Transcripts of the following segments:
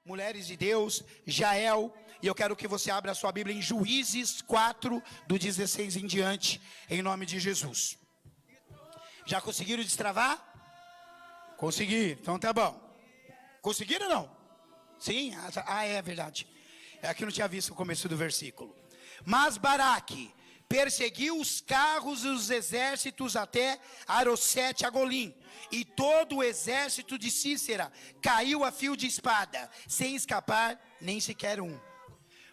mulheres de Deus, Jael, e eu quero que você abra a sua Bíblia em Juízes 4, do 16 em diante, em nome de Jesus. Já conseguiram destravar? Conseguiram, então tá bom. Conseguiram ou não? Sim? É verdade. É que eu não tinha visto o começo do versículo. Mas Baraque perseguiu os carros e os exércitos até Arosete Agolim, e todo o exército de Cícera caiu a fio de espada, sem escapar nem sequer um.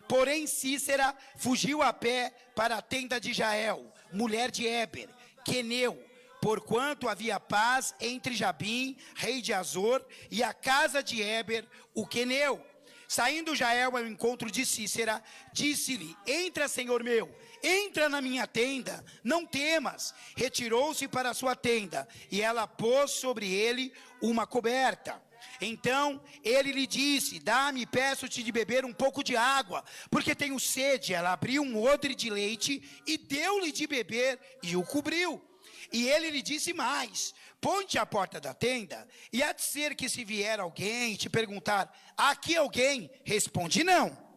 Porém Cícera fugiu a pé para a tenda de Jael, mulher de Éber, queneu, porquanto havia paz entre Jabim, rei de Azor, e a casa de Éber, o queneu. Saindo Jael ao encontro de Cícera, disse-lhe: entra, senhor meu, entra na minha tenda, não temas. Retirou-se para a sua tenda, e ela pôs sobre ele uma coberta. Então ele lhe disse: dá-me, peço-te de beber um pouco de água, porque tenho sede. Ela abriu um odre de leite e deu-lhe de beber, e o cobriu. E ele lhe disse mais: põe-te à porta da tenda, e há de ser que se vier alguém te perguntar: há aqui alguém? Responde: não.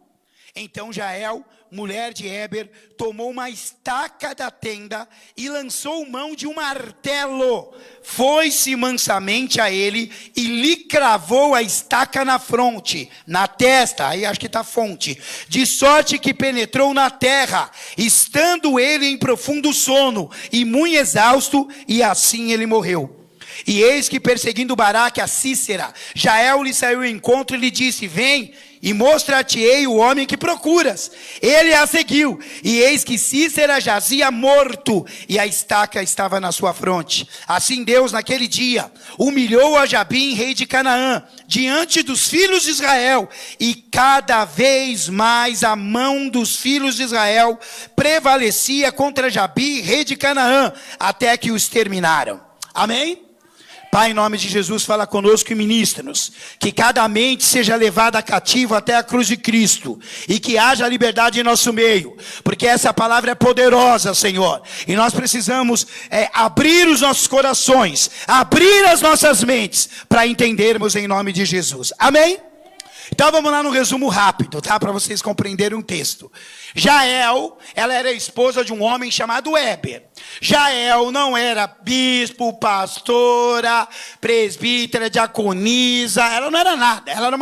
Então Jael, mulher de Éber, tomou uma estaca da tenda e lançou mão de um martelo. Foi-se mansamente a ele e lhe cravou a estaca na fronte, na testa, aí acho que está fonte, de sorte que penetrou na terra, estando ele em profundo sono e muito exausto, e assim ele morreu. E eis que, perseguindo Baraque a Cícera, Jael lhe saiu ao encontro e lhe disse: vem e mostrar-te-ei o homem que procuras. Ele a seguiu, e eis que Cícera jazia morto, e a estaca estava na sua fronte. Assim Deus, naquele dia, humilhou a Jabim, rei de Canaã, diante dos filhos de Israel, e cada vez mais a mão dos filhos de Israel prevalecia contra Jabim, rei de Canaã, até que os terminaram. Amém? Pai, em nome de Jesus, fala conosco e ministra-nos, que cada mente seja levada cativa até a cruz de Cristo, e que haja liberdade em nosso meio, porque essa palavra é poderosa, Senhor, e nós precisamos abrir os nossos corações, abrir as nossas mentes, para entendermos em nome de Jesus. Amém? Então vamos lá no resumo rápido, tá? Para vocês compreenderem o texto. Jael, ela era esposa de um homem chamado Éber. Jael não era bispo, pastora, presbítera, diaconisa, ela não era nada. Ela era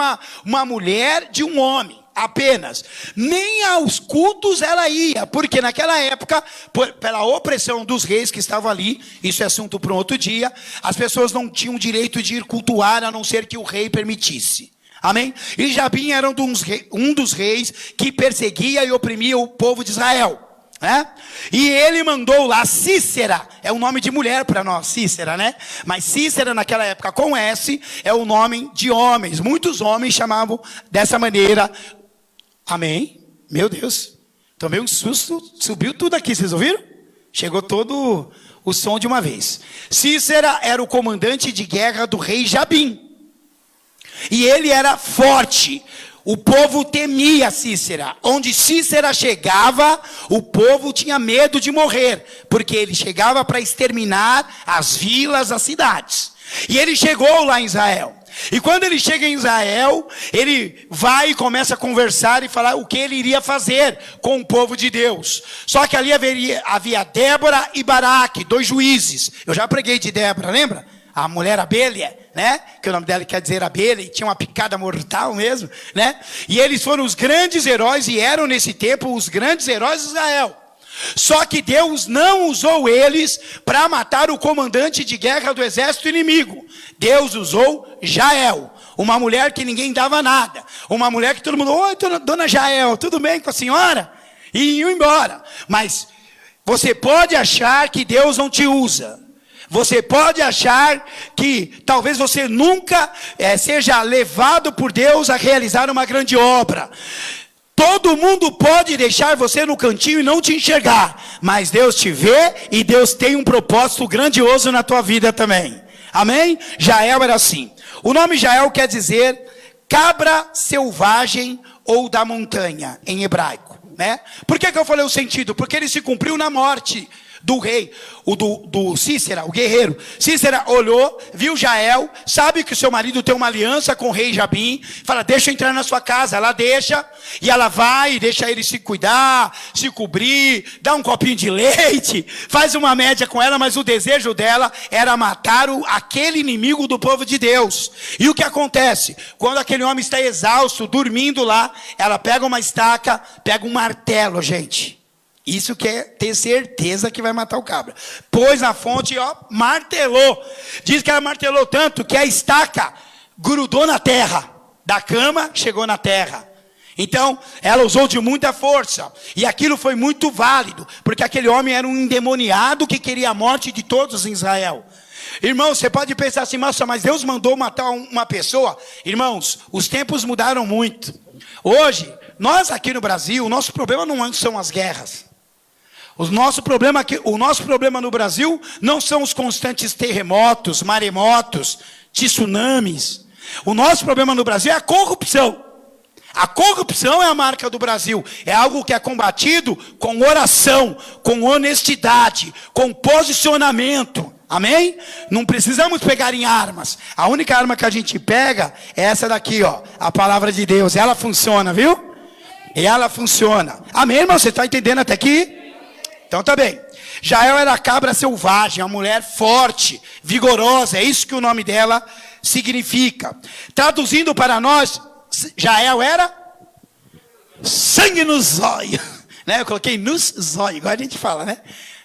uma mulher de um homem, apenas. Nem aos cultos ela ia, porque naquela época, pela opressão dos reis que estavam ali, isso é assunto para um outro dia, as pessoas não tinham direito de ir cultuar, a não ser que o rei permitisse. Amém? E Jabim era um dos reis que perseguia e oprimia o povo de Israel, né? E ele mandou lá Cícera, é um nome de mulher para nós, Cícera, né? Mas Cícera naquela época com S é o nome de homens. Muitos homens chamavam dessa maneira. Amém? Meu Deus, tomei um susto, subiu tudo aqui, vocês ouviram? Chegou todo o som de uma vez. Cícera era o comandante de guerra do rei Jabim. E ele era forte. O povo temia Cícera. Onde Cícera chegava, o povo tinha medo de morrer, porque ele chegava para exterminar as vilas, as cidades. E ele chegou lá em Israel. E quando ele chega em Israel, ele vai e começa a conversar e falar o que ele iria fazer com o povo de Deus. Só que ali havia Débora e Baraque, dois juízes. Eu já preguei de Débora, lembra? A mulher abelha, né? Que o nome dela quer dizer abelha, e tinha uma picada mortal mesmo, né? E eles foram os grandes heróis, e eram nesse tempo os grandes heróis de Israel. Só que Deus não usou eles para matar o comandante de guerra do exército inimigo. Deus usou Jael, uma mulher que ninguém dava nada. Uma mulher que todo mundo: oi, dona Jael, tudo bem com a senhora? E iam embora. Mas você pode achar que Deus não te usa. Você pode achar que talvez você nunca seja levado por Deus a realizar uma grande obra. Todo mundo pode deixar você no cantinho e não te enxergar, mas Deus te vê e Deus tem um propósito grandioso na tua vida também. Amém? Jael era assim. O nome Jael quer dizer cabra selvagem ou da montanha, em hebraico, né? Por que eu falei o sentido? Porque ele se cumpriu na morte do rei, do Cícera, o guerreiro. Cícera olhou, viu Jael, sabe que o seu marido tem uma aliança com o rei Jabim, fala, deixa eu entrar na sua casa. Ela deixa, e ela vai, deixa ele se cuidar, se cobrir, dá um copinho de leite, faz uma média com ela, mas o desejo dela era matar aquele inimigo do povo de Deus. E o que acontece? Quando aquele homem está exausto, dormindo lá, ela pega uma estaca, pega um martelo, gente. Isso quer ter certeza que vai matar o cabra. Pôs na fonte e martelou. Diz que ela martelou tanto que a estaca grudou na terra. Da cama, chegou na terra. Então, ela usou de muita força. E aquilo foi muito válido. Porque aquele homem era um endemoniado que queria a morte de todos em Israel. Irmãos, você pode pensar assim, nossa, mas Deus mandou matar uma pessoa. Irmãos, os tempos mudaram muito. Hoje, nós aqui no Brasil, o nosso problema não são as guerras. O nosso problema no Brasil não são os constantes terremotos, maremotos, tsunamis. O nosso problema no Brasil é a corrupção. A corrupção é a marca do Brasil. É algo que é combatido com oração, com honestidade, com posicionamento. Amém? Não precisamos pegar em armas. A única arma que a gente pega é essa daqui, a palavra de Deus. Ela funciona, viu? E ela funciona. Amém, irmão? Você está entendendo até aqui? Então tá bem. Jael era a cabra selvagem, uma mulher forte, vigorosa. É isso que o nome dela significa. Traduzindo para nós, Jael era sangue no zóio. Né? Eu coloquei nos zóio, igual a gente fala, né?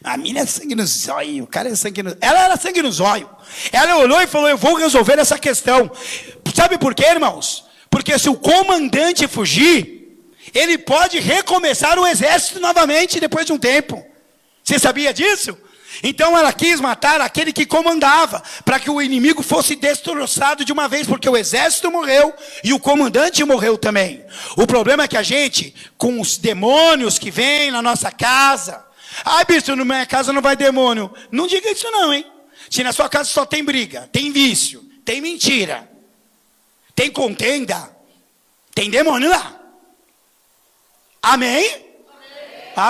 A mina é sangue no zóio, o cara é sangue no... Ela era sangue no zóio. Ela olhou e falou, eu vou resolver essa questão. Sabe por quê, irmãos? Porque se o comandante fugir, ele pode recomeçar o exército novamente depois de um tempo. Você sabia disso? Então ela quis matar aquele que comandava, para que o inimigo fosse destroçado de uma vez, porque o exército morreu e o comandante morreu também. O problema é que a gente, com os demônios que vêm na nossa casa, bispo, na minha casa não vai demônio. Não diga isso não, hein? Se na sua casa só tem briga, tem vício, tem mentira, tem contenda, tem demônio lá. Amém?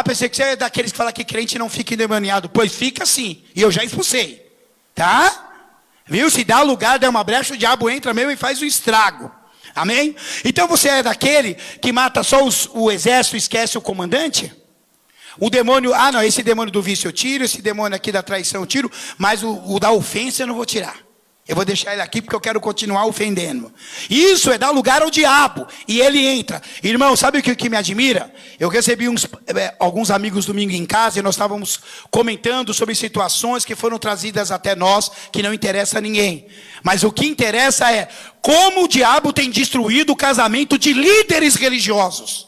Pensei que você é daqueles que falam que crente não fica endemoniado. Pois fica sim, e eu já expulsei. Tá? Viu? Se dá lugar, dá uma brecha, o diabo entra mesmo e faz o estrago. Amém? Então você é daquele que mata só o exército e esquece o comandante? O demônio, não, esse demônio do vício eu tiro, esse demônio aqui da traição eu tiro, mas o da ofensa eu não vou tirar. Eu vou deixar ele aqui porque eu quero continuar ofendendo. Isso é dar lugar ao diabo. E ele entra. Irmão, sabe o que me admira? Eu recebi alguns amigos domingo em casa e nós estávamos comentando sobre situações que foram trazidas até nós, que não interessa a ninguém. Mas o que interessa é como o diabo tem destruído o casamento de líderes religiosos,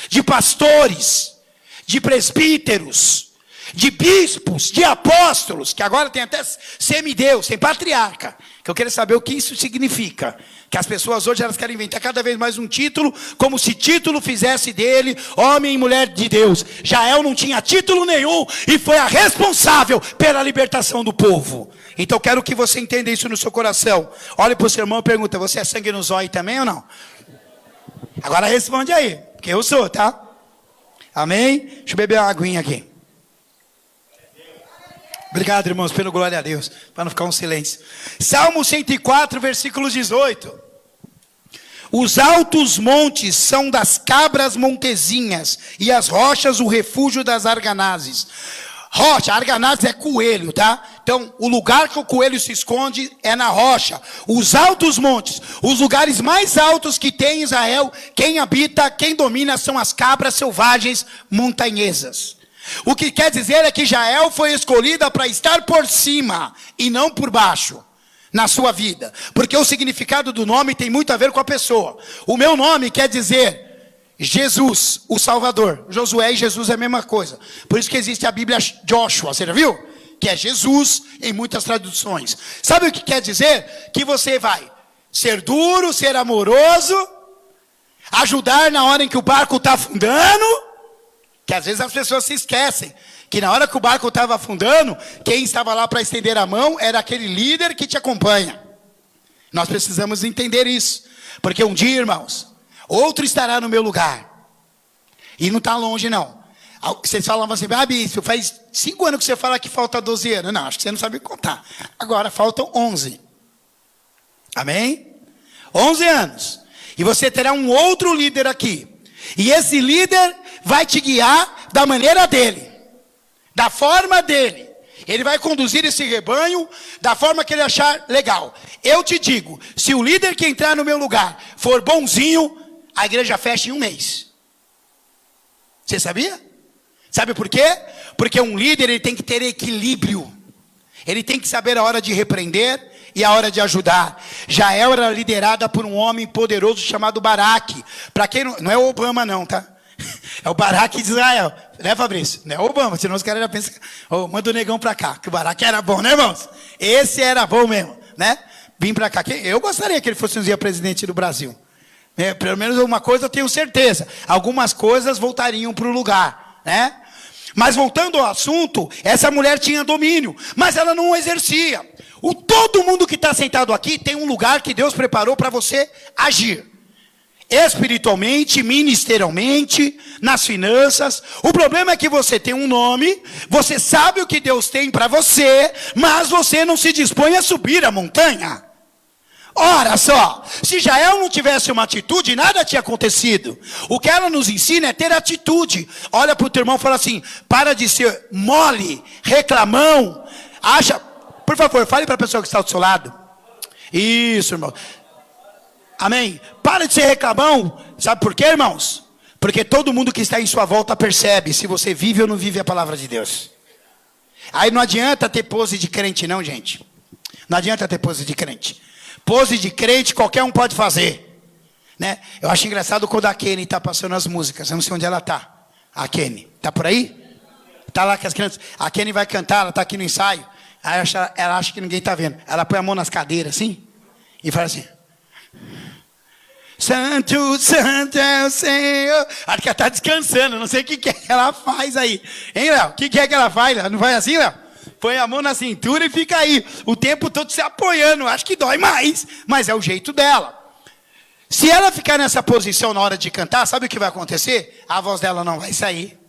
de pastores, de presbíteros, de bispos, de apóstolos, que agora tem até semideus, tem patriarca, que eu quero saber o que isso significa, que as pessoas hoje elas querem inventar cada vez mais um título, como se título fizesse dele homem e mulher de Deus. Jael não tinha título nenhum e foi a responsável pela libertação do povo. Então eu quero que você entenda isso no seu coração. Olhe para o seu irmão e pergunta, você é sangue no zóio também ou não? Agora responde aí, porque eu sou, tá? Amém? Deixa eu beber uma aguinha aqui. Obrigado, irmãos, pelo glória a Deus, para não ficar um silêncio. Salmo 104, versículo 18. Os altos montes são das cabras montezinhas, e as rochas o refúgio das arganazes. Rocha, arganazes é coelho, tá? Então, o lugar que o coelho se esconde é na rocha. Os altos montes, os lugares mais altos que tem em Israel, quem habita, quem domina são as cabras selvagens montanhesas. O que quer dizer é que Jael foi escolhida para estar por cima e não por baixo na sua vida. Porque o significado do nome tem muito a ver com a pessoa. O meu nome quer dizer Jesus, o Salvador. Josué e Jesus é a mesma coisa. Por isso que existe a Bíblia Joshua, você já viu? Que é Jesus em muitas traduções. Sabe o que quer dizer? Que você vai ser duro, ser amoroso, ajudar na hora em que o barco está afundando. Que às vezes as pessoas se esquecem que na hora que o barco estava afundando, quem estava lá para estender a mão era aquele líder que te acompanha. Nós precisamos entender isso. Porque um dia, irmãos, outro estará no meu lugar. E não está longe não. Vocês falavam assim, bispo, faz 5 anos que você fala que falta 12 anos. Não, acho que você não sabe contar. Agora faltam 11. Amém? 11 anos. E você terá um outro líder aqui. E esse líder vai te guiar da maneira dele. Da forma dele. Ele vai conduzir esse rebanho da forma que ele achar legal. Eu te digo, se o líder que entrar no meu lugar for bonzinho, a igreja fecha em 1 mês. Você sabia? Sabe por quê? Porque um líder ele tem que ter equilíbrio. Ele tem que saber a hora de repreender e a hora de ajudar. Jael era liderada por um homem poderoso chamado Baraque. Para quem não é o Obama não, tá? É o Baraque de Israel. Né, Fabrício? Não é o Obama, senão os caras já pensam, manda o negão para cá, que o Baraque era bom, né, irmãos? Esse era bom mesmo, né? Vim para cá. Eu gostaria que ele fosse um dia presidente do Brasil. Pelo menos uma coisa eu tenho certeza. Algumas coisas voltariam para o lugar, né? Mas voltando ao assunto, essa mulher tinha domínio, mas ela não exercia. Todo mundo que está sentado aqui tem um lugar que Deus preparou para você agir. Espiritualmente, ministerialmente, nas finanças. O problema é que você tem um nome, você sabe o que Deus tem para você, mas você não se dispõe a subir a montanha. Ora só, se Jael não tivesse uma atitude, nada tinha acontecido. O que ela nos ensina é ter atitude. Olha para o teu irmão e fala assim, para de ser mole, reclamão, por favor, fale para a pessoa que está do seu lado. Isso, irmão. Amém? Para de ser reclamão. Sabe por quê, irmãos? Porque todo mundo que está em sua volta percebe se você vive ou não vive a palavra de Deus. Aí não adianta ter pose de crente não, gente. Não adianta ter pose de crente. Pose de crente qualquer um pode fazer, né? Eu acho engraçado quando a Kenny está passando as músicas. Eu não sei onde ela está. A Kenny, está por aí? Está lá com as crianças. A Kenny vai cantar, ela está aqui no ensaio. Aí ela acha que ninguém está vendo. Ela põe a mão nas cadeiras assim e fala assim: Santo, Santo é o Senhor. Acho que ela está descansando. Não sei o que é que ela faz aí. Hein, Léo? O que é que ela faz? Ela não faz assim, Léo? Põe a mão na cintura e fica aí o tempo todo se apoiando. Acho que dói mais, mas é o jeito dela. Se ela ficar nessa posição na hora de cantar, sabe o que vai acontecer? A voz dela não vai sair.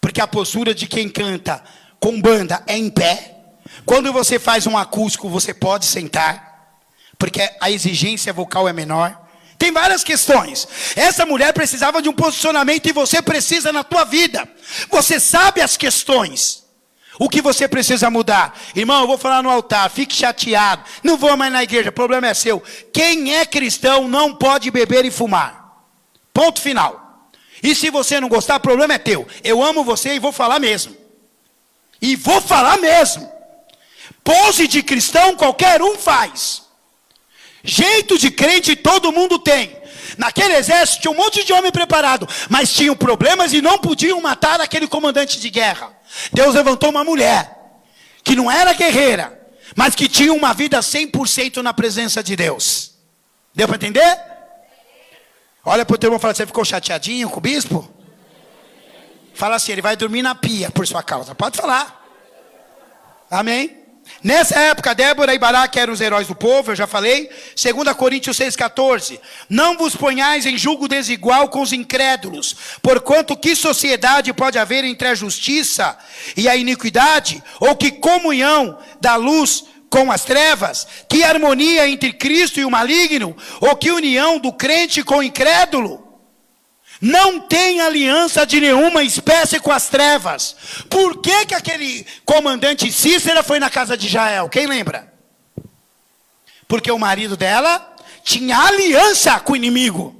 Porque a postura de quem canta com banda é em pé. Quando você faz um acústico, você pode sentar, porque a exigência vocal é menor. Tem várias questões. Essa mulher precisava de um posicionamento e você precisa na tua vida. Você sabe as questões. O que você precisa mudar? Irmão, eu vou falar no altar, fique chateado. Não vou mais na igreja, o problema é seu. Quem é cristão não pode beber e fumar. Ponto final. E se você não gostar, o problema é teu. Eu amo você e vou falar mesmo. E vou falar mesmo. Pose de cristão qualquer um faz. Jeito de crente todo mundo tem. Naquele exército tinha um monte de homem preparado, mas tinham problemas e não podiam matar aquele comandante de guerra. Deus levantou uma mulher, que não era guerreira, mas que tinha uma vida 100% na presença de Deus. Deu para entender? Olha para o teu irmão e fala: você ficou chateadinho com o bispo? Fala assim: ele vai dormir na pia por sua causa. Pode falar. Amém? Nessa época, Débora e Baraque eram os heróis do povo, eu já falei. 2 Coríntios 6,14. Não vos ponhais em julgo desigual com os incrédulos, porquanto que sociedade pode haver entre a justiça e a iniquidade? Ou que comunhão da luz com as trevas? Que harmonia entre Cristo e o maligno? Ou que união do crente com o incrédulo? Não tem aliança de nenhuma espécie com as trevas. Por que que aquele comandante Cícera foi na casa de Jael? Quem lembra? Porque o marido dela tinha aliança com o inimigo.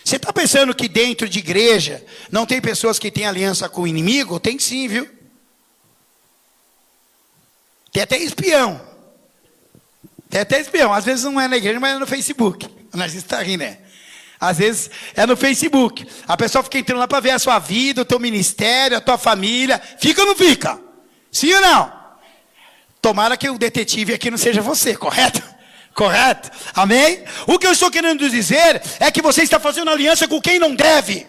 Você está pensando que dentro de igreja não tem pessoas que têm aliança com o inimigo? Tem sim, viu? Tem até espião. Tem até espião. Às vezes não é na igreja, mas é no Facebook. Nós está rindo, né? Às vezes é no Facebook. A pessoa fica entrando lá para ver a sua vida, o teu ministério, a tua família. Fica ou não fica? Sim ou não? Tomara que o detetive aqui não seja você, correto? Correto? Amém? O que eu estou querendo dizer é que você está fazendo aliança com quem não deve.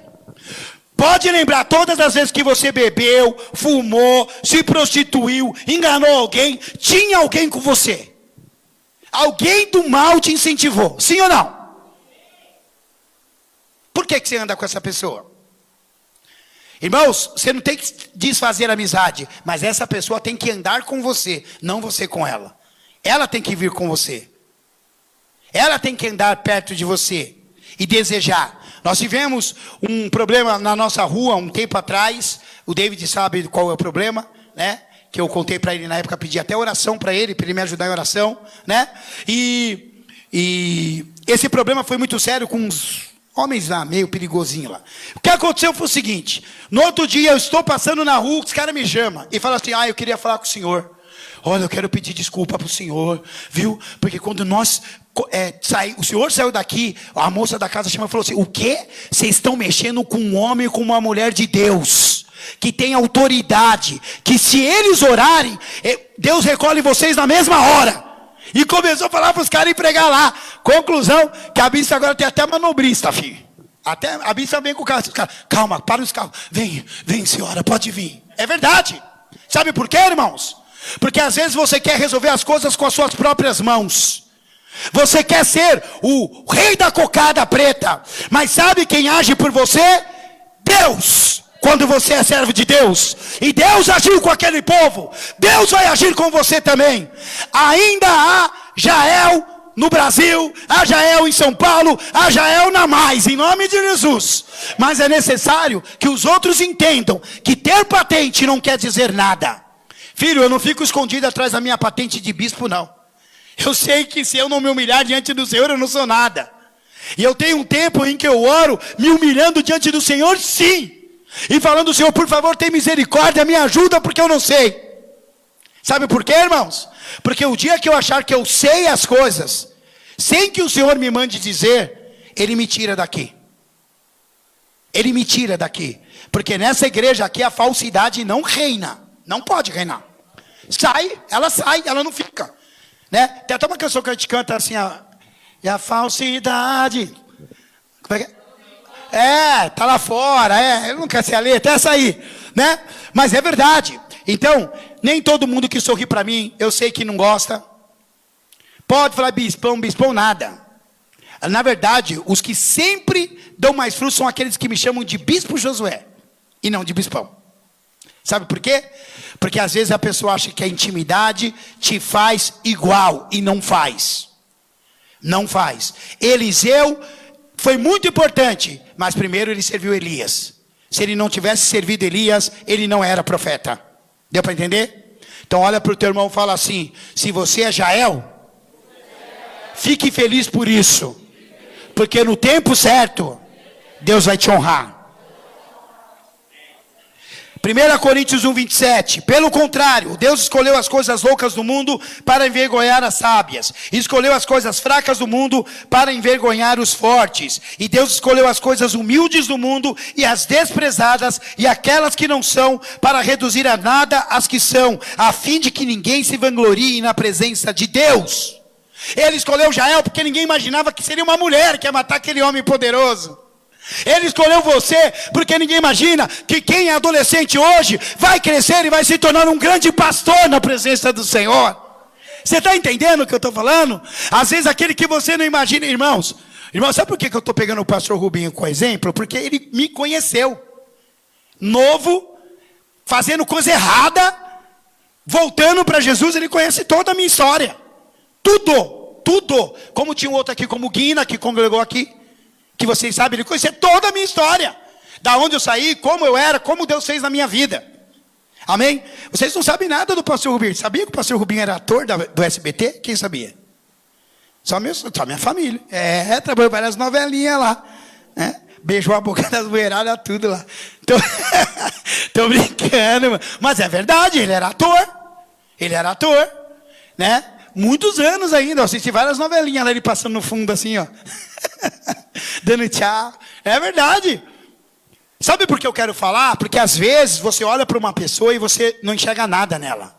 Pode lembrar todas as vezes que você bebeu, fumou, se prostituiu, enganou alguém, tinha alguém com você. Alguém do mal te incentivou. Sim ou não? Por que você anda com essa pessoa? Irmãos, você não tem que desfazer a amizade, mas essa pessoa tem que andar com você, não você com ela. Ela tem que vir com você. Ela tem que andar perto de você e desejar. Nós tivemos um problema na nossa rua um tempo atrás. O David sabe qual é o problema, né? Que eu contei para ele na época, pedi até oração para ele me ajudar em oração, né? E esse problema foi muito sério com uns homens lá, meio perigosinho lá. O que aconteceu foi o seguinte: no outro dia eu estou passando na rua, os caras me chamam e falam assim: eu queria falar com o senhor. Olha, eu quero pedir desculpa para o senhor, viu? Porque quando nós o senhor saiu daqui, a moça da casa chamou e falou assim: o quê? Vocês estão mexendo com um homem e com uma mulher de Deus, que tem autoridade, que se eles orarem, Deus recolhe vocês na mesma hora. E começou a falar para os caras ir pregar lá. Conclusão, que a bispa agora tem até manobrista, filho. Até a bispa vem com o carro. Calma, para os carros. Vem senhora, pode vir. É verdade. Sabe por quê, irmãos? Porque às vezes você quer resolver as coisas com as suas próprias mãos. Você quer ser o rei da cocada preta. Mas sabe quem age por você? Deus. Quando você é servo de Deus, e Deus agiu com aquele povo, Deus vai agir com você também. Ainda há Jael no Brasil, há Jael em São Paulo, há Jael na mais, em nome de Jesus. Mas é necessário que os outros entendam que ter patente não quer dizer nada. Filho, eu não fico escondido atrás da minha patente de bispo, não. Eu sei que se eu não me humilhar diante do Senhor, eu não sou nada. E eu tenho um tempo em que eu oro, me humilhando diante do Senhor, sim. E falando: Senhor, por favor, tem misericórdia, me ajuda, porque eu não sei. Sabe por quê, irmãos? Porque o dia que eu achar que eu sei as coisas, sem que o Senhor me mande dizer, Ele me tira daqui. Ele me tira daqui. Porque nessa igreja aqui a falsidade não reina. Não pode reinar. Sai, ela não fica, né? Tem até uma canção que a gente canta assim: e a falsidade, como é que é? Tá lá fora, eu não quero ser a letra, essa aí, né? Mas é verdade. Então, nem todo mundo que sorri para mim, eu sei que não gosta. Pode falar bispão, nada. Na verdade, os que sempre dão mais frutos são aqueles que me chamam de Bispo Josué, e não de bispão. Sabe por quê? Porque às vezes a pessoa acha que a intimidade te faz igual, e não faz. Não faz. Eliseu foi muito importante, mas primeiro ele serviu Elias. Se ele não tivesse servido Elias, ele não era profeta. Deu para entender? Então olha para o teu irmão e fala assim: se você é Jael, fique feliz por isso. Porque no tempo certo, Deus vai te honrar. 1 Coríntios 1:27. Pelo contrário, Deus escolheu as coisas loucas do mundo para envergonhar as sábias. Escolheu as coisas fracas do mundo para envergonhar os fortes. E Deus escolheu as coisas humildes do mundo e as desprezadas e aquelas que não são, para reduzir a nada as que são, a fim de que ninguém se vanglorie na presença de Deus. Ele escolheu Jael porque ninguém imaginava que seria uma mulher que ia matar aquele homem poderoso. Ele escolheu você porque ninguém imagina que quem é adolescente hoje vai crescer e vai se tornar um grande pastor na presença do Senhor. Você está entendendo o que eu estou falando? Às vezes aquele que você não imagina, irmãos, sabe por que eu estou pegando o pastor Rubinho como exemplo? Porque ele me conheceu, novo, fazendo coisa errada, voltando para Jesus. Ele conhece toda a minha história, tudo. Como tinha um outro aqui, como Guina, que congregou aqui, que vocês sabem, ele conhecia toda a minha história. Da onde eu saí, como eu era, como Deus fez na minha vida. Amém? Vocês não sabem nada do pastor Rubinho. Sabia que o pastor Rubinho era ator do SBT? Quem sabia? Só minha família. Trabalhou várias novelinhas lá. Beijou a boca das mulheradas, tudo lá. Tô brincando, mas é verdade, ele era ator. Né? Muitos anos ainda, eu assisti várias novelinhas lá, ele passando no fundo assim, ó. Dando tchau. É verdade. Sabe por que eu quero falar? Porque às vezes você olha para uma pessoa e você não enxerga nada nela.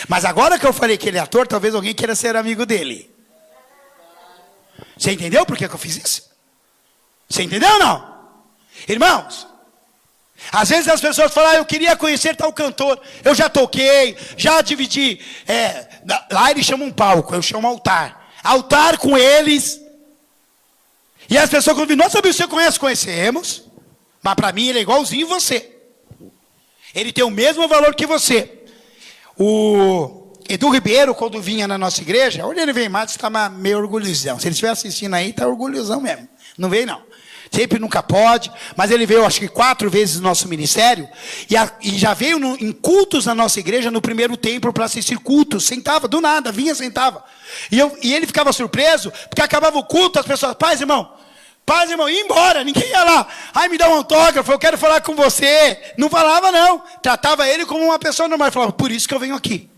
Mas agora que eu falei que ele é ator, talvez alguém queira ser amigo dele. Você entendeu por que eu fiz isso? Você entendeu ou não? Irmãos, às vezes as pessoas falam: eu queria conhecer tal cantor. Eu já toquei, já dividi. Lá eles chamam um palco, eu chamo altar. Altar com eles. E as pessoas falam: nossa, você conhece? Conhecemos. Mas para mim ele é igualzinho você. Ele tem o mesmo valor que você. O Edu Ribeiro, quando vinha na nossa igreja, hoje ele vem mais, estava meio orgulhosão. Se ele estiver assistindo aí, está orgulhosão mesmo. Não veio, não. Sempre nunca pode, mas ele veio acho que 4 vezes no nosso ministério, e já veio em cultos na nossa igreja, no primeiro templo, para assistir cultos. Sentava, do nada, vinha, sentava. E ele ficava surpreso, porque acabava o culto, as pessoas, paz, irmão, ia embora, ninguém ia lá. Ai, me dá um autógrafo, eu quero falar com você. Não falava, não. Tratava ele como uma pessoa normal. Falava, por isso que eu venho aqui.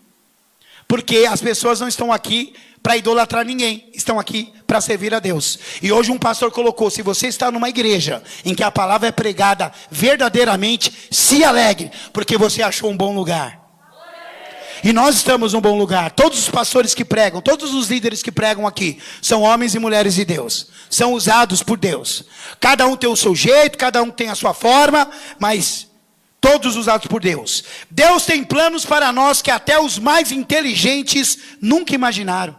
Porque as pessoas não estão aqui para idolatrar ninguém. Estão aqui para servir a Deus. E hoje um pastor colocou, se você está numa igreja em que a palavra é pregada verdadeiramente, se alegre, porque você achou um bom lugar. E nós estamos num bom lugar. Todos os pastores que pregam, todos os líderes que pregam aqui, são homens e mulheres de Deus. São usados por Deus. Cada um tem o seu jeito, cada um tem a sua forma, mas todos usados por Deus. Deus tem planos para nós que até os mais inteligentes nunca imaginaram.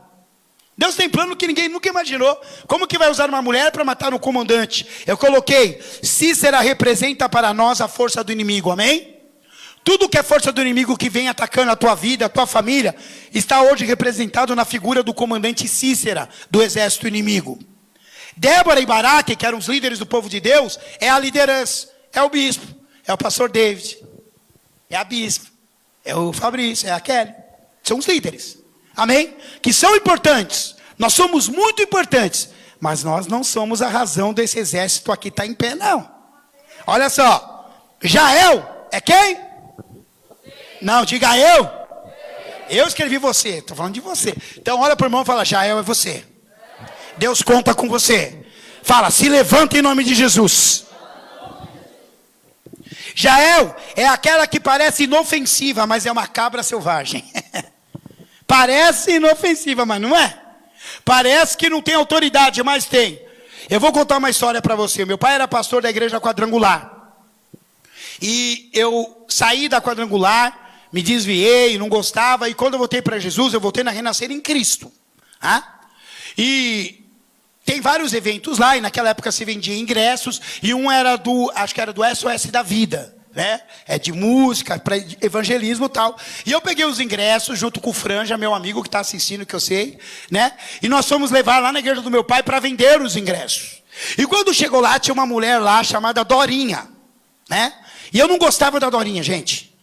Deus tem plano que ninguém nunca imaginou. Como que vai usar uma mulher para matar um comandante? Eu coloquei, Cícera representa para nós a força do inimigo, amém? Tudo que é força do inimigo que vem atacando a tua vida, a tua família, está hoje representado na figura do comandante Cícera, do exército inimigo. Débora e Baraque, que eram os líderes do povo de Deus, é a liderança, é o bispo, é o pastor David, é a bispa, é o Fabrício, é a Kelly. São os líderes, amém? Que são importantes, nós somos muito importantes, mas nós não somos a razão desse exército aqui estar em pé, não. Olha só, Jael é quem? Não, diga eu. Eu escrevi você, estou falando de você. Então olha para o irmão e fala, Jael é você. Deus conta com você. Fala, se levanta em nome de Jesus. Jael é aquela que parece inofensiva, mas é uma cabra selvagem. Parece inofensiva, mas não é. Parece que não tem autoridade, mas tem. Eu vou contar uma história para você. Meu pai era pastor da igreja quadrangular. E eu saí da quadrangular, me desviei, não gostava. E quando eu voltei para Jesus, eu voltei na Renascer em Cristo. E tem vários eventos lá, e naquela época se vendia ingressos, e um era acho que era do SOS da Vida, né? É de música, para evangelismo e tal. E eu peguei os ingressos junto com o Franja, meu amigo que está assistindo, que eu sei, né? E nós fomos levar lá na igreja do meu pai para vender os ingressos. E quando chegou lá, tinha uma mulher lá chamada Dorinha, né? E eu não gostava da Dorinha, gente.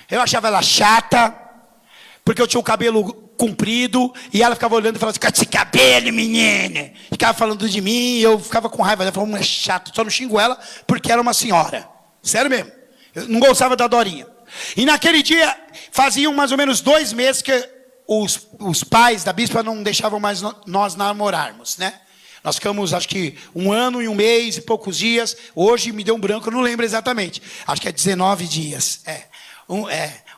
Eu achava ela chata, porque eu tinha o cabelo comprido, e ela ficava olhando e falava assim, cadê esse cabelo, menina? Ficava falando de mim, e eu ficava com raiva. Ela falava, mulher chata, só não xingo ela, porque era uma senhora. Sério mesmo. Eu não gostava da Dorinha. E naquele dia, faziam mais ou menos 2 meses que os pais da bispa não deixavam mais nós namorarmos, né? Nós ficamos, acho que 1 ano e 1 mês e poucos dias. Hoje me deu um branco, eu não lembro exatamente. Acho que é 19 dias.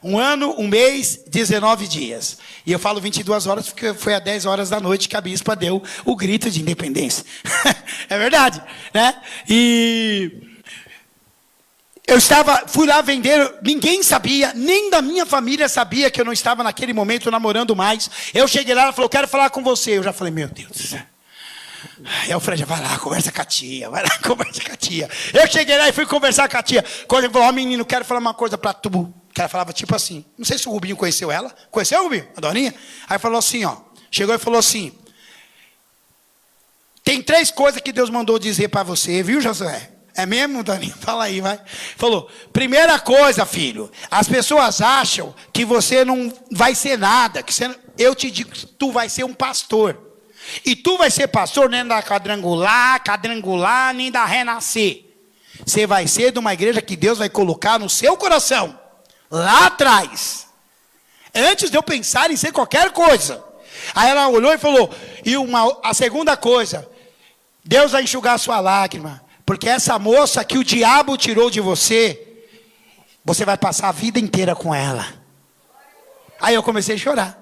1 ano, 1 mês, 19 dias. E eu falo 22 horas porque foi às 10 horas da noite que a bispa deu o grito de independência. É verdade, né? E fui lá vender, ninguém sabia, nem da minha família sabia que eu não estava naquele momento namorando mais. Eu cheguei lá, ela falou, quero falar com você. Eu já falei, meu Deus do céu. Aí o Fred, vai lá, conversa com a tia, vai lá, conversa com a tia. Eu cheguei lá e fui conversar com a tia. Quando ele falou, ó menino, quero falar uma coisa pra tu. Que ela falava tipo assim, não sei se o Rubinho conheceu ela. Conheceu, Rubinho? A Dorinha? Aí falou assim, ó, chegou e falou assim, tem 3 coisas que Deus mandou dizer pra você, viu, Josué? É mesmo, Dorinha? Fala aí, vai. Falou, primeira coisa, filho, as pessoas acham que você não vai ser nada, eu te digo, tu vai ser um pastor. E tu vai ser pastor nem da quadrangular, nem da Renascer. Você vai ser de uma igreja que Deus vai colocar no seu coração. Lá atrás. Antes de eu pensar em ser qualquer coisa. Aí ela olhou e falou, a segunda coisa, Deus vai enxugar a sua lágrima. Porque essa moça que o diabo tirou de você, você vai passar a vida inteira com ela. Aí eu comecei a chorar.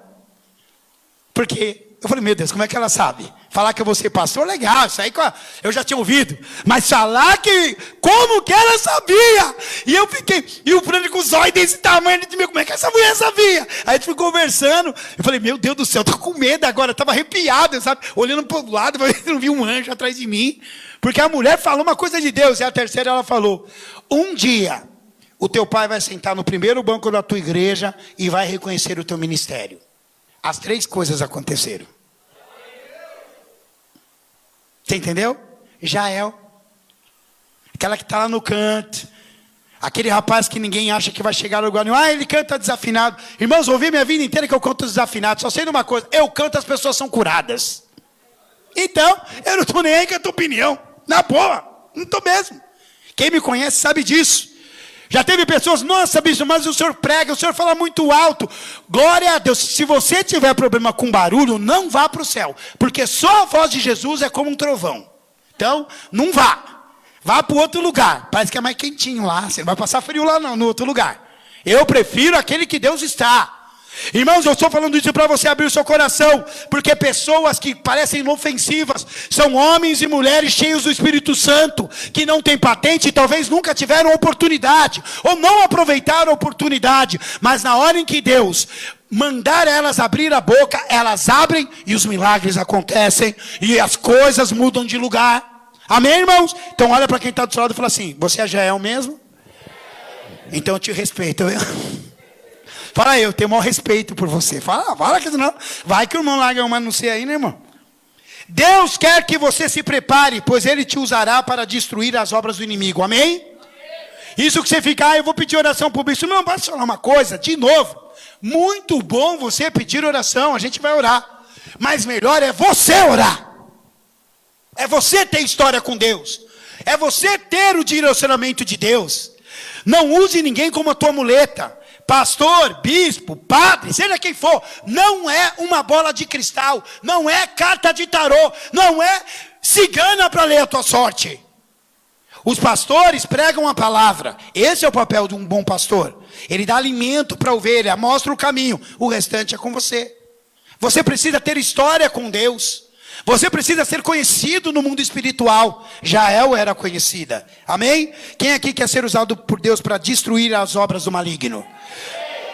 Porque eu falei, meu Deus, como é que ela sabe? Falar que eu vou ser pastor, legal, isso aí eu já tinha ouvido. Mas falar que, como que ela sabia? E eu fiquei, e o Fran com os olhos desse tamanho, de mim, como é que essa mulher sabia? Aí a gente foi conversando, eu falei, meu Deus do céu, eu tô com medo agora, eu tava arrepiado, sabe? Olhando para o lado, eu não vi um anjo atrás de mim. Porque a mulher falou uma coisa de Deus, e a terceira ela falou, um dia, o teu pai vai sentar no primeiro banco da tua igreja e vai reconhecer o teu ministério. As 3 coisas aconteceram. Você entendeu? Jael, aquela que está lá no canto, aquele rapaz que ninguém acha que vai chegar no lugar nenhum. Ele canta desafinado. Irmãos, ouvi minha vida inteira que eu canto desafinado. Só sei de uma coisa, eu canto, as pessoas são curadas. Então, eu não estou nem aí com a tua opinião. Na boa, não estou mesmo. Quem me conhece sabe disso. Já teve pessoas, nossa bicho, mas o senhor prega, o senhor fala muito alto. Glória a Deus, se você tiver problema com barulho, não vá para o céu. Porque só a voz de Jesus é como um trovão. Então, não vá. Vá para o outro lugar. Parece que é mais quentinho lá, você não vai passar frio lá não, no outro lugar. Eu prefiro aquele que Deus está. Irmãos, eu estou falando isso para você abrir o seu coração, porque pessoas que parecem inofensivas são homens e mulheres cheios do Espírito Santo, que não têm patente e talvez nunca tiveram oportunidade, ou não aproveitaram a oportunidade, mas na hora em que Deus mandar elas abrir a boca, elas abrem e os milagres acontecem e as coisas mudam de lugar. Amém, irmãos? Então olha para quem está do seu lado e fala assim, você é Jael mesmo? Então eu te respeito, viu? Fala, eu tenho o maior respeito por você. Fala que não. Vai que o irmão larga uma não sei aí, né, irmão? Deus quer que você se prepare, pois Ele te usará para destruir as obras do inimigo. Amém? Isso que você fica, eu vou pedir oração por isso. Não, posso falar uma coisa, de novo. Muito bom você pedir oração, a gente vai orar. Mas melhor é você orar. É você ter história com Deus. É você ter o direcionamento de Deus. Não use ninguém como a tua muleta. Pastor, bispo, padre, seja quem for, não é uma bola de cristal, não é carta de tarô, não é cigana para ler a tua sorte. Os pastores pregam a palavra, esse é o papel de um bom pastor. Ele dá alimento para a ovelha, mostra o caminho, o restante é com você. Você precisa ter história com Deus. Você precisa ser conhecido no mundo espiritual. Jael era conhecida. Amém? Quem aqui quer ser usado por Deus para destruir as obras do maligno?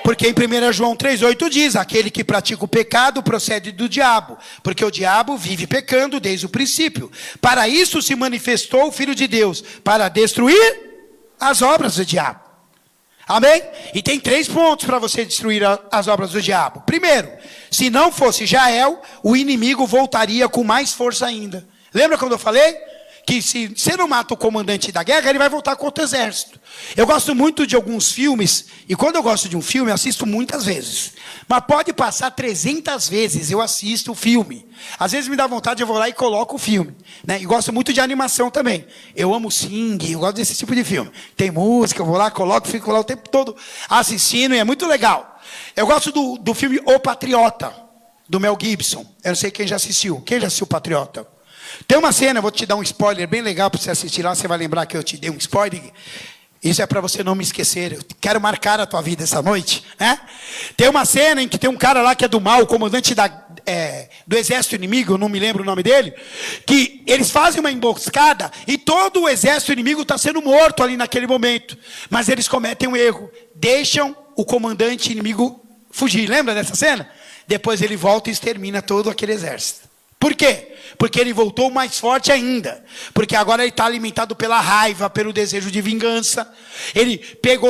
Porque em 1 João 3,8 diz, aquele que pratica o pecado procede do diabo, porque o diabo vive pecando desde o princípio. Para isso se manifestou o Filho de Deus, para destruir as obras do diabo. Amém? E tem 3 pontos para você destruir as obras do diabo. Primeiro, se não fosse Jael, o inimigo voltaria com mais força ainda. Lembra quando eu falei? Que se você não mata o comandante da guerra, ele vai voltar com outro exército. Eu gosto muito de alguns filmes, e quando eu gosto de um filme, eu assisto muitas vezes. Mas pode passar 300 vezes, eu assisto o filme. Às vezes me dá vontade, eu vou lá e coloco o filme. Né? E gosto muito de animação também. Eu amo Sing, eu gosto desse tipo de filme. Tem música, eu vou lá, coloco, fico lá o tempo todo assistindo, e é muito legal. Eu gosto do filme O Patriota, do Mel Gibson. Eu não sei quem já assistiu. Quem já assistiu O Patriota? Tem uma cena, eu vou te dar um spoiler bem legal para você assistir lá, você vai lembrar que eu te dei um spoiler. Isso é para você não me esquecer. Eu quero marcar a tua vida essa noite, né? Tem uma cena em que tem um cara lá que é do mal, o comandante do exército inimigo, eu não me lembro o nome dele, que eles fazem uma emboscada e todo o exército inimigo está sendo morto ali naquele momento. Mas eles cometem um erro, deixam o comandante inimigo fugir. Lembra dessa cena? Depois ele volta e extermina todo aquele exército. Por quê? Porque ele voltou mais forte ainda. Porque agora ele está alimentado pela raiva, pelo desejo de vingança. Ele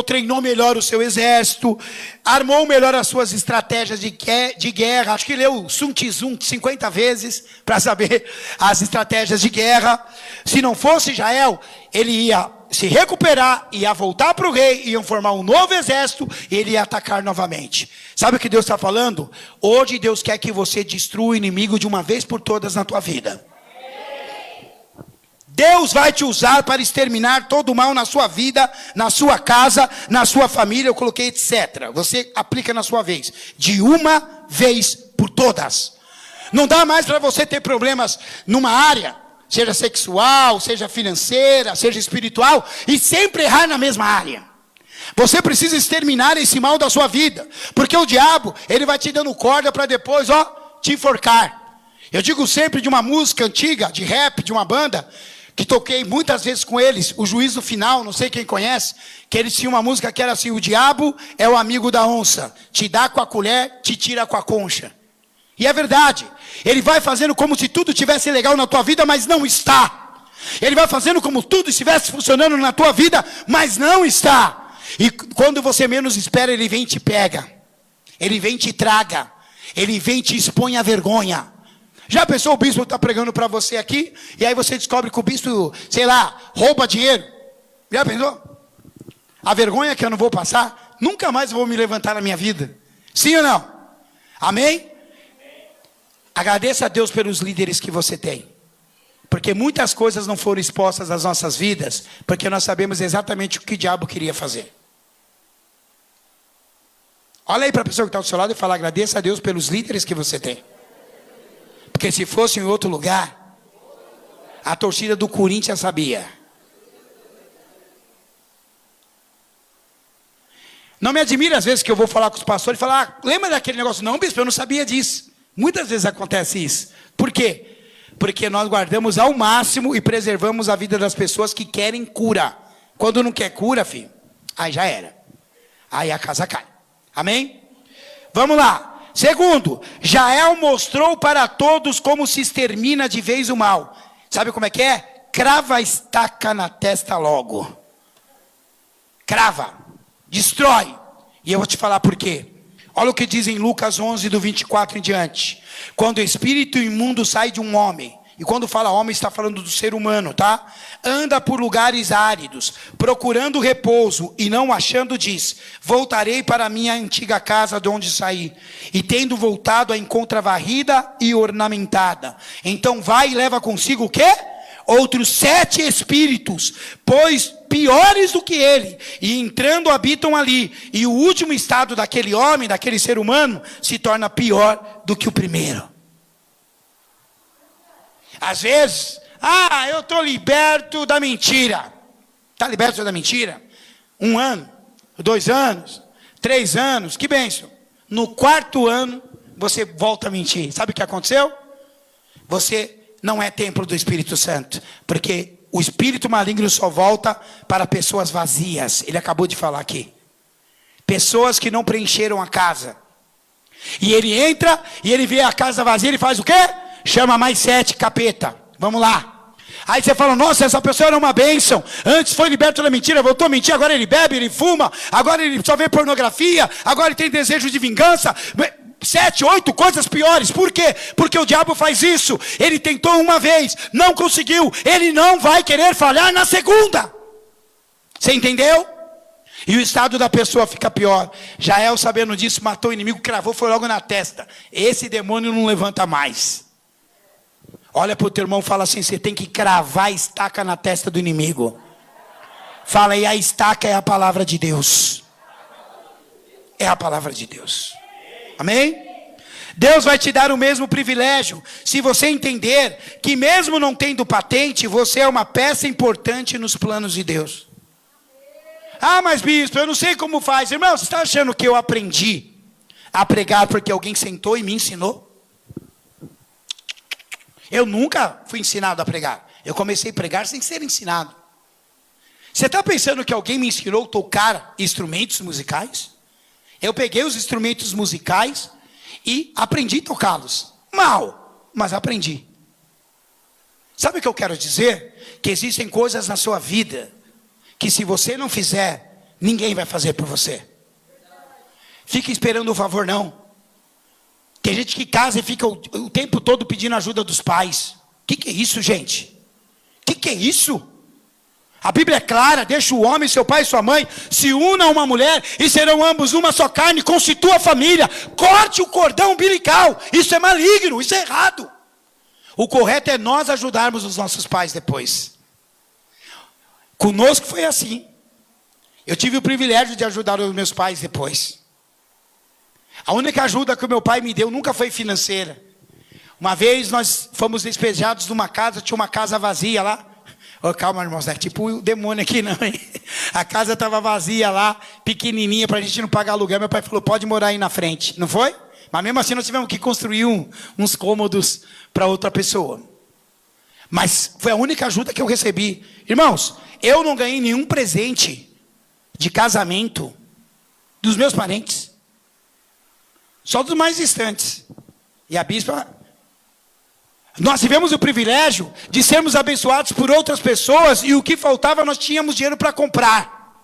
treinou melhor o seu exército, armou melhor as suas estratégias de guerra. Acho que leu Sun Tzu 50 vezes para saber as estratégias de guerra. Se não fosse Jael, ele ia se recuperar, ia voltar para o rei, iam formar um novo exército e ele ia atacar novamente. Sabe o que Deus está falando? Hoje Deus quer que você destrua o inimigo de uma vez por todas na tua vida. Deus vai te usar para exterminar todo o mal na sua vida, na sua casa, na sua família, eu coloquei etc. Você aplica na sua vez, de uma vez por todas. Não dá mais para você ter problemas numa área, seja sexual, seja financeira, seja espiritual, e sempre errar na mesma área. Você precisa exterminar esse mal da sua vida, porque o diabo, ele vai te dando corda para depois, te enforcar. Eu digo sempre de uma música antiga, de rap, de uma banda, que toquei muitas vezes com eles, o Juízo Final, não sei quem conhece, que eles tinham uma música que era assim: o diabo é o amigo da onça, te dá com a colher, te tira com a concha. E é verdade, ele vai fazendo como se tudo estivesse legal na tua vida, mas não está. Ele vai fazendo como tudo estivesse funcionando na tua vida, mas não está. E quando você menos espera, ele vem e te pega. Ele vem e te traga. Ele vem e te expõe à vergonha. Já pensou, o bispo está pregando para você aqui, e aí você descobre que o bispo, sei lá, rouba dinheiro? Já pensou? A vergonha que eu não vou passar, nunca mais vou me levantar na minha vida. Sim ou não? Amém? Agradeça a Deus pelos líderes que você tem. Porque muitas coisas não foram expostas às nossas vidas, porque nós sabemos exatamente o que o diabo queria fazer. Olha aí para a pessoa que está ao seu lado e fala: agradeça a Deus pelos líderes que você tem. Porque se fosse em outro lugar, a torcida do Corinthians sabia. Não me admira às vezes que eu vou falar com os pastores e falar: lembra daquele negócio? Não, bispo, eu não sabia disso. Muitas vezes acontece isso. Por quê? Porque nós guardamos ao máximo e preservamos a vida das pessoas que querem cura. Quando não quer cura, filho, aí já era. Aí a casa cai. Amém? Vamos lá. Segundo, Jael mostrou para todos como se extermina de vez o mal. Sabe como é que é? Crava a estaca na testa logo. Crava. Destrói. E eu vou te falar por quê. Olha o que diz em Lucas 11, do 24 em diante. Quando o espírito imundo sai de um homem, e quando fala homem, está falando do ser humano, tá? Anda por lugares áridos, procurando repouso, e não achando, diz: voltarei para a minha antiga casa de onde saí. E tendo voltado, a encontra varrida e ornamentada. Então vai e leva consigo o quê? Outros 7 espíritos, pois piores do que ele, e entrando habitam ali. E o último estado daquele homem, daquele ser humano, se torna pior do que o primeiro. Às vezes, eu estou liberto da mentira. Está liberto da mentira? 1 ano, 2 anos, 3 anos, que bênção. No 4º ano, você volta a mentir. Sabe o que aconteceu? Você não é templo do Espírito Santo, porque o espírito maligno só volta para pessoas vazias. Ele acabou de falar aqui. Pessoas que não preencheram a casa. E ele entra, e ele vê a casa vazia, ele faz o quê? Chama mais 7 capeta. Vamos lá. Aí você fala: nossa, essa pessoa era uma bênção. Antes foi liberto da mentira, voltou a mentir. Agora ele bebe, ele fuma. Agora ele só vê pornografia. Agora ele tem desejo de vingança. 7, 8 coisas piores. Por quê? Porque o diabo faz isso. Ele tentou uma vez, não conseguiu. Ele não vai querer falhar na segunda. Você entendeu? E o estado da pessoa fica pior. Jael, sabendo disso, matou o inimigo, cravou, foi logo na testa. Esse demônio não levanta mais. Olha para o teu irmão e fala assim: você tem que cravar a estaca na testa do inimigo. Fala, e a estaca é a palavra de Deus. É a palavra de Deus. Amém? Deus vai te dar o mesmo privilégio, se você entender que mesmo não tendo patente, você é uma peça importante nos planos de Deus. Mas bispo, eu não sei como faz. Irmão, você está achando que eu aprendi a pregar porque alguém sentou e me ensinou? Eu nunca fui ensinado a pregar. Eu comecei a pregar sem ser ensinado. Você está pensando que alguém me ensinou a tocar instrumentos musicais? Eu peguei os instrumentos musicais e aprendi a tocá-los. Mal, mas aprendi. Sabe o que eu quero dizer? Que existem coisas na sua vida que, se você não fizer, ninguém vai fazer por você. Fica esperando o favor, não. Tem gente que casa e fica o tempo todo pedindo ajuda dos pais. O que é isso, gente? O que é isso? A Bíblia é clara: deixa o homem, seu pai e sua mãe, se unam a uma mulher e serão ambos uma só carne, constitua a família. Corte o cordão umbilical. Isso é maligno, isso é errado. O correto é nós ajudarmos os nossos pais depois. Conosco foi assim. Eu tive o privilégio de ajudar os meus pais depois. A única ajuda que o meu pai me deu nunca foi financeira. Uma vez nós fomos despejados de uma casa, tinha uma casa vazia lá. Calma, irmãos, não é tipo o demônio aqui não, hein? A casa estava vazia lá, pequenininha, para a gente não pagar aluguel. Meu pai falou: pode morar aí na frente. Não foi? Mas mesmo assim nós tivemos que construir uns cômodos para outra pessoa. Mas foi a única ajuda que eu recebi. Irmãos, eu não ganhei nenhum presente de casamento dos meus parentes. Só dos mais distantes. E a bispa... Nós tivemos o privilégio de sermos abençoados por outras pessoas e o que faltava nós tínhamos dinheiro para comprar.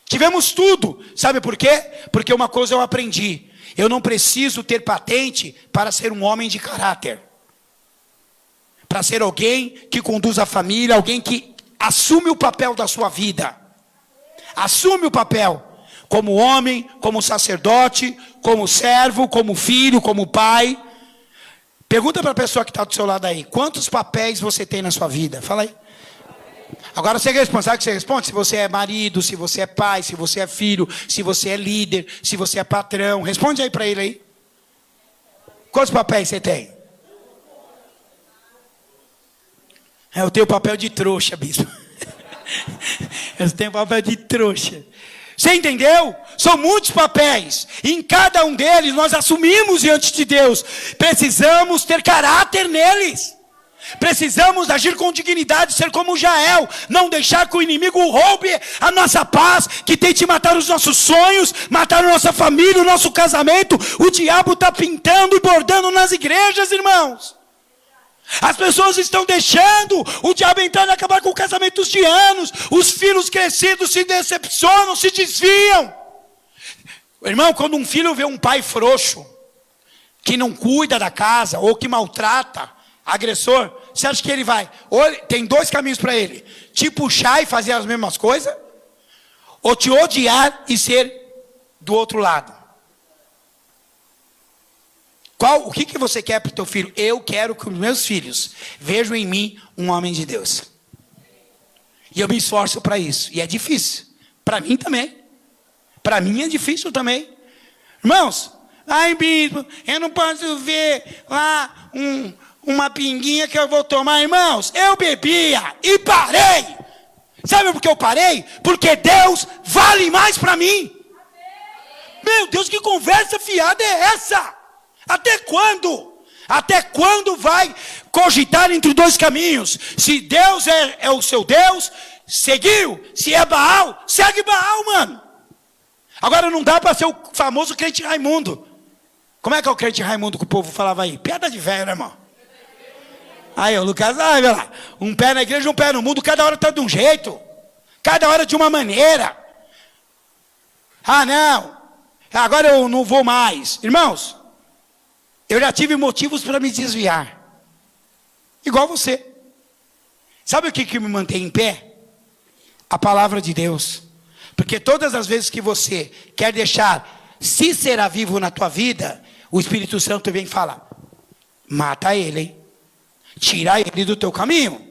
Tivemos tudo. Sabe por quê? Porque uma coisa eu aprendi. Eu não preciso ter patente para ser um homem de caráter. Para ser alguém que conduz a família, alguém que assume o papel da sua vida. Assume o papel. Como homem, como sacerdote, como servo, como filho, como pai. Pergunta para a pessoa que está do seu lado aí. Quantos papéis você tem na sua vida? Fala aí. Agora você responde. Sabe o que você responde? Se você é marido, se você é pai, se você é filho, se você é líder, se você é patrão. Responde aí para ele aí. Quantos papéis você tem? Eu tenho papel de trouxa, bispo. Eu tenho papel de trouxa. Você entendeu? São muitos papéis. E em cada um deles nós assumimos diante de Deus. Precisamos ter caráter neles. Precisamos agir com dignidade, ser como Jael. Não deixar que o inimigo roube a nossa paz, que tente matar os nossos sonhos, matar a nossa família, o nosso casamento. O diabo está pintando e bordando nas igrejas, irmãos. As pessoas estão deixando o diabo entrar e acabar com casamentos de anos. Os filhos crescidos se decepcionam, se desviam. Irmão, quando um filho vê um pai frouxo, que não cuida da casa, ou que maltrata, agressor, você acha que ele vai? Ou tem dois caminhos para ele: te puxar e fazer as mesmas coisas, ou te odiar e ser do outro lado. O que você quer para o teu filho? Eu quero que os meus filhos vejam em mim um homem de Deus. E eu me esforço para isso. E é difícil. Para mim também. Para mim é difícil também. Irmãos, ai bispo, eu não posso ver lá uma pinguinha que eu vou tomar. Irmãos, eu bebia e parei. Sabe por que eu parei? Porque Deus vale mais para mim. Meu Deus, que conversa fiada é essa? Até quando? Até quando vai cogitar entre dois caminhos? Se Deus é o seu Deus, seguiu. Se é Baal, segue Baal, mano. Agora não dá para ser o famoso crente Raimundo. Como é que é o crente Raimundo que o povo falava aí? Piada de velho, né, irmão? Aí o Lucas, vai lá. Um pé na igreja, um pé no mundo. Cada hora está de um jeito. Cada hora de uma maneira. Ah, não. Agora eu não vou mais. Irmãos, eu já tive motivos para me desviar. Igual você. Sabe o que me mantém em pé? A palavra de Deus. Porque todas as vezes que você quer deixar se será vivo na tua vida, o Espírito Santo vem falar: mata ele, hein? Tira ele do teu caminho.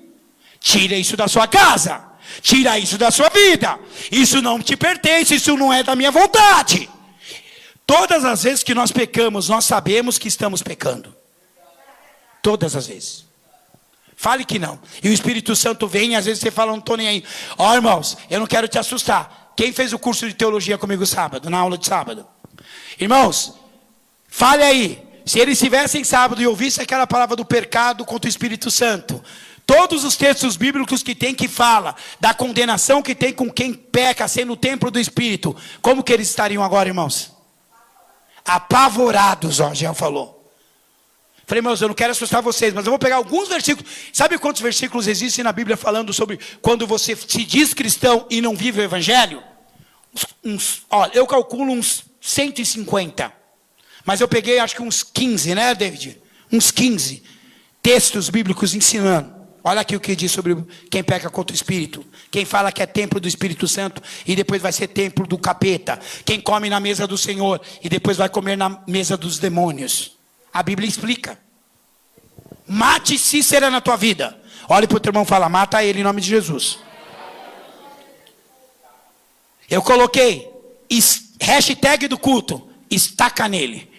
Tira isso da sua casa. Tira isso da sua vida. Isso não te pertence, isso não é da minha vontade. Todas as vezes que nós pecamos, nós sabemos que estamos pecando. Todas as vezes. Fale que não. E o Espírito Santo vem e às vezes você fala: não estou nem aí. Ó, irmãos, eu não quero te assustar. Quem fez o curso de teologia comigo sábado, na aula de sábado? Irmãos, fale aí. Se eles estivessem sábado e ouvissem aquela palavra do pecado contra o Espírito Santo, todos os textos bíblicos que tem que fala da condenação que tem com quem peca sendo o templo do Espírito, como que eles estariam agora, irmãos? Apavorados, ó, Jean falou. Falei: irmãos, eu não quero assustar vocês, mas eu vou pegar alguns versículos. Sabe quantos versículos existem na Bíblia falando sobre quando você se diz cristão e não vive o evangelho? Olha, eu calculo uns 150. Mas eu peguei acho que uns 15, né, David? Uns 15 textos bíblicos ensinando. Olha aqui o que diz sobre quem peca contra o Espírito. Quem fala que é templo do Espírito Santo e depois vai ser templo do capeta. Quem come na mesa do Senhor e depois vai comer na mesa dos demônios. A Bíblia explica. Mate Cícera na tua vida. Olhe para o teu irmão e fala: mata ele em nome de Jesus. Eu coloquei hashtag do culto: estaca nele.